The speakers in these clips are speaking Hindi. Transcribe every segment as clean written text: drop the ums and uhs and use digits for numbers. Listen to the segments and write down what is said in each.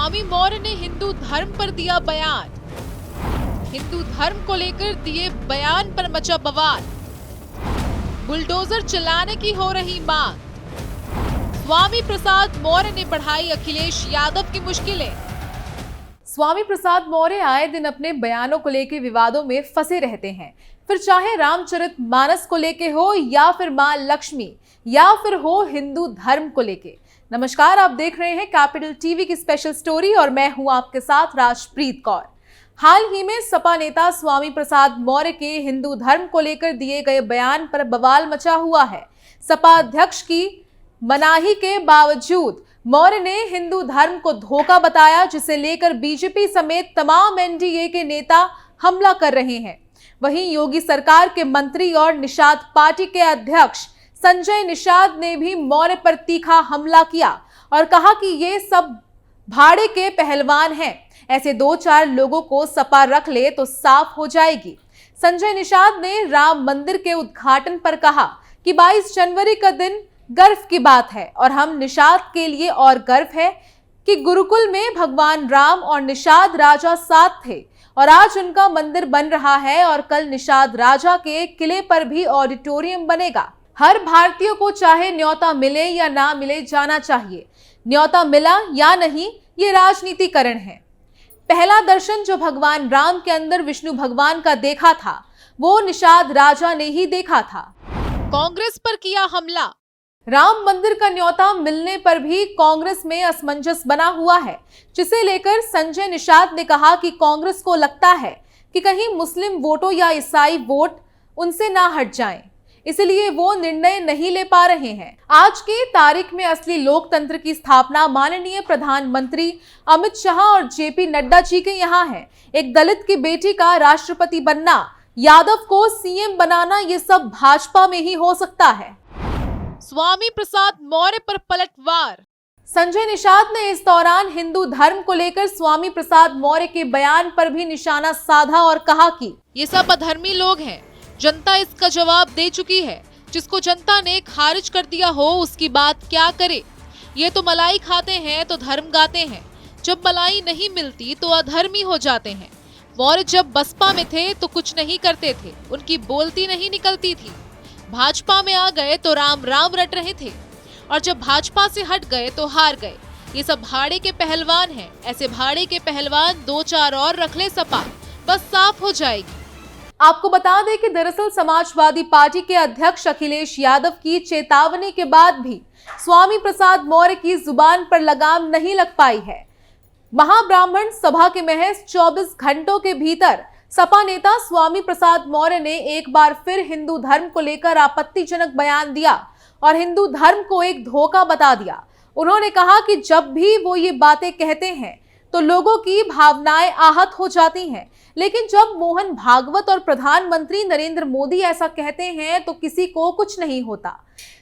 स्वामी मौर्य ने हिंदू धर्म पर दिया बयान। हिंदू धर्म को लेकर दिए बयान पर मचा बवाल। बुलडोजर चलाने की हो रही मांग। स्वामी प्रसाद मौर्य ने बढ़ाई अखिलेश यादव की मुश्किलें। स्वामी प्रसाद मौर्य आए दिन अपने बयानों को लेकर विवादों में फंसे रहते हैं, फिर चाहे रामचरितमानस को लेके हो या फिर मां लक्ष्मी या फिर हो हिंदू धर्म को लेके। नमस्कार, आप देख रहे हैं कैपिटल टीवी की स्पेशल स्टोरी और मैं हूं आपके साथ राजप्रीत कौर। हाल ही में सपा नेता स्वामी प्रसाद मौर्य के हिंदू धर्म को लेकर दिए गए बयान पर बवाल मचा हुआ है। सपा अध्यक्ष की मनाही के बावजूद मौर्य ने हिंदू धर्म को धोखा बताया, जिसे लेकर बीजेपी समेत तमाम एनडीए के नेता हमला कर रहे हैं। वहीं योगी सरकार के मंत्री और निषाद पार्टी के अध्यक्ष संजय निषाद ने भी मौर्य पर तीखा हमला किया और कहा कि ये सब भाड़े के पहलवान हैं, ऐसे 2-4 लोगों को सपा रख ले तो साफ हो जाएगी। संजय निषाद ने राम मंदिर के उद्घाटन पर कहा कि 22 जनवरी का दिन गर्व की बात है और हम निषाद के लिए और गर्व है कि गुरुकुल में भगवान राम और निषाद राजा साथ थे और आज उनका मंदिर बन रहा है और कल निषाद राजा के किले पर भी ऑडिटोरियम बनेगा। हर भारतीय को चाहे न्योता मिले या ना मिले जाना चाहिए। न्योता मिला या नहीं, ये राजनीतिकरण है। पहला दर्शन जो भगवान राम के अंदर विष्णु भगवान का देखा था, वो निषाद राजा ने ही देखा था। कांग्रेस पर किया हमला। राम मंदिर का न्योता मिलने पर भी कांग्रेस में असमंजस बना हुआ है, जिसे लेकर संजय निषाद ने कहा कि कांग्रेस को लगता है कि कहीं मुस्लिम वोटों या ईसाई वोट उनसे ना हट जाएं, इसलिए वो निर्णय नहीं ले पा रहे हैं। आज की तारीख में असली लोकतंत्र की स्थापना माननीय प्रधानमंत्री अमित शाह और जेपी नड्डा जी के यहाँ है। एक दलित की बेटी का राष्ट्रपति बनना, यादव को सीएम बनाना, ये सब भाजपा में ही हो सकता है। स्वामी प्रसाद मौर्य पर पलटवार। संजय निषाद ने इस दौरान हिंदू धर्म को लेकर स्वामी प्रसाद मौर्य के बयान पर भी निशाना साधा और कहा कि ये सब अधर्मी लोग हैं। जनता इसका जवाब दे चुकी है। जिसको जनता ने खारिज कर दिया हो उसकी बात क्या करे। ये तो मलाई खाते हैं तो धर्म गाते हैं, जब मलाई नहीं मिलती तो अधर्मी हो जाते हैं। मौर्य जब बसपा में थे तो कुछ नहीं करते थे, उनकी बोलती नहीं निकलती थी। भाजपा में आ गए तो राम राम रट रहे थे और जब भाजपा से हट गए तो हार गए। ये सब भाड़े के पहलवान हैं। ऐसे भाड़े के पहलवान 2-4 और रख ले सपा, बस साफ हो जाएगी। आपको बता दें कि दरअसल समाजवादी पार्टी के अध्यक्ष अखिलेश यादव की चेतावनी के बाद भी स्वामी प्रसाद मौर्य की जुबान पर लगाम नहीं लग पाई है। महाब्राह्मण सभा के महज 24 घंटों के भीतर सपा नेता स्वामी प्रसाद मौर्य ने एक बार फिर हिंदू धर्म को लेकर आपत्तिजनक बयान दिया और हिंदू धर्म को एक धोखा बता दिया। उन्होंने कहा कि जब भी वो ये बातें कहते हैं तो लोगों की भावनाएं आहत हो जाती हैं, लेकिन जब मोहन भागवत और प्रधानमंत्री नरेंद्र मोदी ऐसा कहते हैं तो किसी को कुछ नहीं होता।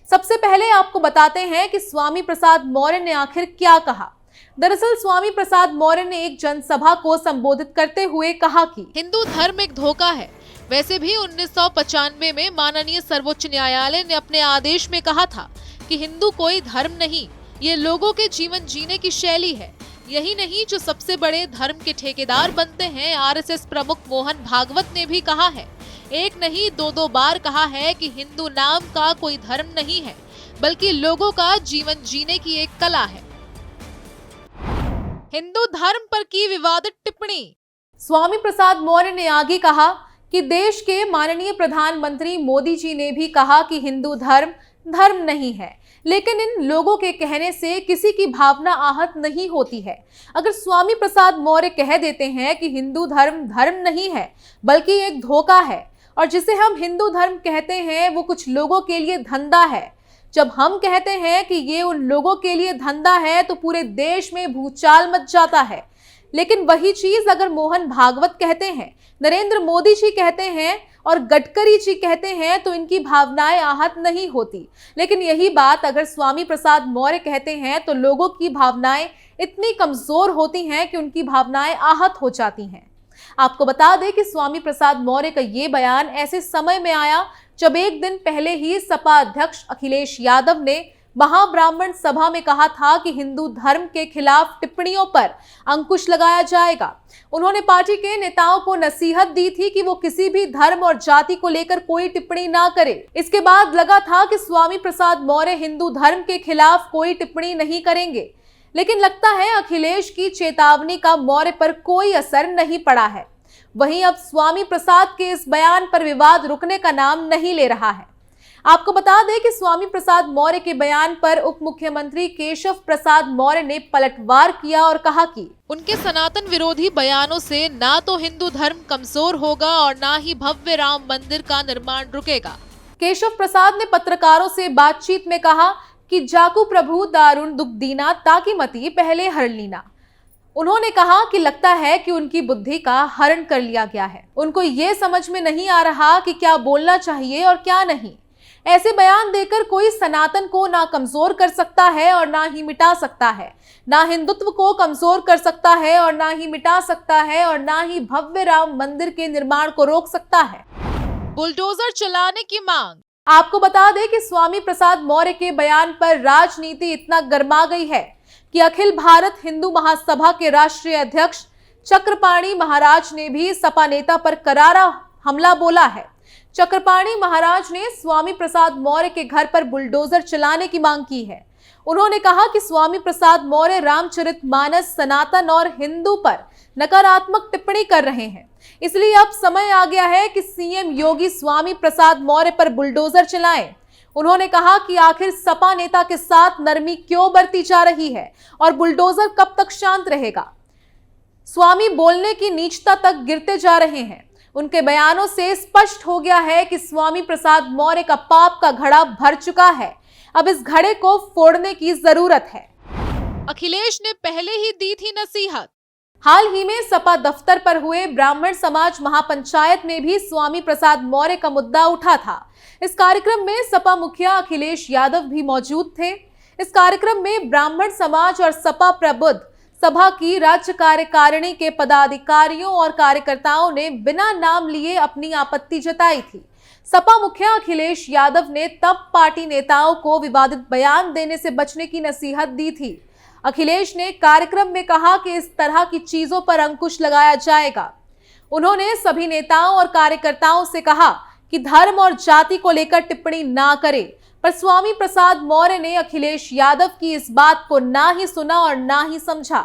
सबसे पहले आपको बताते हैं कि स्वामी प्रसाद मौर्य ने आखिर क्या कहा। दरअसल स्वामी प्रसाद मौर्य ने एक जनसभा को संबोधित करते हुए कहा कि हिंदू धर्म एक धोखा है। वैसे भी 1995 में माननीय सर्वोच्च न्यायालय ने अपने आदेश में कहा था कि हिंदू कोई धर्म नहीं, ये लोगों के जीवन जीने की शैली है। यही नहीं, जो सबसे बड़े धर्म के ठेकेदार बनते हैं, आरएसएस प्रमुख मोहन भागवत ने भी कहा है, एक नहीं 2 बार कहा है कि हिंदू नाम का कोई धर्म नहीं है, बल्कि लोगों का जीवन जीने की एक कला है। हिंदू धर्म पर की विवादित टिप्पणी। स्वामी प्रसाद मौर्य ने आगे कहा कि देश के माननीय प्रधानमंत्री मोदी जी ने भी कहा कि हिंदू धर्म धर्म नहीं है, लेकिन इन लोगों के कहने से किसी की भावना आहत नहीं होती है। अगर स्वामी प्रसाद मौर्य कह देते हैं कि हिंदू धर्म धर्म नहीं है बल्कि एक धोखा है और जिसे हम हिंदू धर्म कहते हैं वो कुछ लोगों के लिए धंधा है, जब हम कहते हैं कि ये उन लोगों के लिए धंधा है तो पूरे देश में भूचाल मच जाता है। लेकिन वही चीज अगर मोहन भागवत कहते हैं, नरेंद्र मोदी जी कहते हैं और गडकरी जी कहते हैं तो इनकी भावनाएं आहत नहीं होती। लेकिन यही बात अगर स्वामी प्रसाद मौर्य कहते हैं तो लोगों की भावनाएं इतनी कमजोर होती हैं कि उनकी भावनाएं आहत हो जाती हैं। आपको बता दें कि स्वामी प्रसाद मौर्य का ये बयान ऐसे समय में आया जब एक दिन पहले ही सपा अध्यक्ष अखिलेश यादव ने महाब्राह्मण सभा में कहा था कि हिंदू धर्म के खिलाफ टिप्पणियों पर अंकुश लगाया जाएगा। उन्होंने पार्टी के नेताओं को नसीहत दी थी कि वो किसी भी धर्म और जाति को लेकर कोई टिप्पणी ना करे। इसके बाद लगा था कि स्वामी प्रसाद मौर्य हिंदू धर्म के खिलाफ कोई टिप्पणी नहीं करेंगे, लेकिन लगता है अखिलेश की चेतावनी का मौर्य पर कोई असर नहीं पड़ा है। वहीं अब स्वामी प्रसाद के इस बयान पर विवाद रुकने का नाम नहीं ले रहा है। आपको बता दें कि स्वामी प्रसाद मौर्य के बयान पर उप मुख्यमंत्री केशव प्रसाद मौर्य ने पलटवार किया और कहा कि उनके सनातन विरोधी बयानों से ना तो हिंदू धर्म कमजोर होगा और ना ही भव्य राम मंदिर का निर्माण रुकेगा। केशव प्रसाद ने पत्रकारों से बातचीत में कहा कि जाकू प्रभु दारुण दुख दीना ताकि मती पहले हर लीना। उन्होंने कहा कि लगता है कि उनकी बुद्धि का हरण कर लिया गया है। उनको ये समझ में नहीं आ रहा कि क्या बोलना चाहिए और क्या नहीं। ऐसे बयान देकर कोई सनातन को ना कमजोर कर सकता है और ना ही मिटा सकता है, ना हिंदुत्व को कमजोर कर सकता है और ना ही मिटा सकता है, और ना ही भव्य राम मंदिर के निर्माण को रोक सकता है। बुलडोजर चलाने की मांग। आपको बता दें कि स्वामी प्रसाद मौर्य के बयान पर राजनीति इतना गर्मा गई है कि अखिल भारत हिंदू महासभा के राष्ट्रीय अध्यक्ष चक्रपाणी महाराज ने भी सपा नेता पर करारा हमला बोला है। चक्रपाणी महाराज ने स्वामी प्रसाद मौर्य के घर पर बुलडोजर चलाने की मांग की है। उन्होंने कहा कि स्वामी प्रसाद मौर्य रामचरितमानस, सनातन और हिंदू पर नकारात्मक टिप्पणी कर रहे हैं, इसलिए अब समय आ गया है कि सीएम योगी स्वामी प्रसाद मौर्य पर बुलडोजर चलाएं। उन्होंने कहा कि आखिर सपा नेता के साथ नरमी क्यों बरती जा रही है और बुलडोजर कब तक शांत रहेगा। स्वामी बोलने की नीचता तक गिरते जा रहे हैं। उनके बयानों से स्पष्ट हो गया है कि स्वामी प्रसाद मौर्य का पाप का घड़ा भर चुका है। अब इस घड़े को फोड़ने की जरूरत है। अखिलेश ने पहले ही दी थी नसीहत। हाल ही में सपा दफ्तर पर हुए ब्राह्मण समाज महापंचायत में भी स्वामी प्रसाद मौर्य का मुद्दा उठा था। इस कार्यक्रम में सपा मुखिया अखिलेश यादव भी मौजूद थे। इस कार्यक्रम में ब्राह्मण समाज और सपा प्रबुद्ध सभा की राज्य कार्यकारिणी के पदाधिकारियों और कार्यकर्ताओं ने बिना नाम लिए अपनी आपत्ति जताई थी। सपा मुखिया अखिलेश यादव ने तब पार्टी नेताओं को विवादित बयान देने से बचने की नसीहत दी थी। अखिलेश ने कार्यक्रम में कहा कि इस तरह की चीजों पर अंकुश लगाया जाएगा। उन्होंने सभी नेताओं और कार्यकर्ताओं से कहा कि धर्म और जाति को लेकर टिप्पणी ना करें, पर स्वामी प्रसाद मौर्य ने अखिलेश यादव की इस बात को ना ही सुना और ना ही समझा।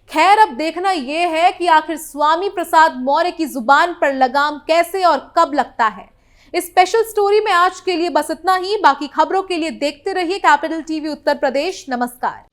खैर, अब देखना यह है कि आखिर स्वामी प्रसाद मौर्य की जुबान पर लगाम कैसे और कब लगता है। इस स्पेशल स्टोरी में आज के लिए बस इतना ही। बाकी खबरों के लिए देखते रहिए कैपिटल टीवी उत्तर प्रदेश। नमस्कार।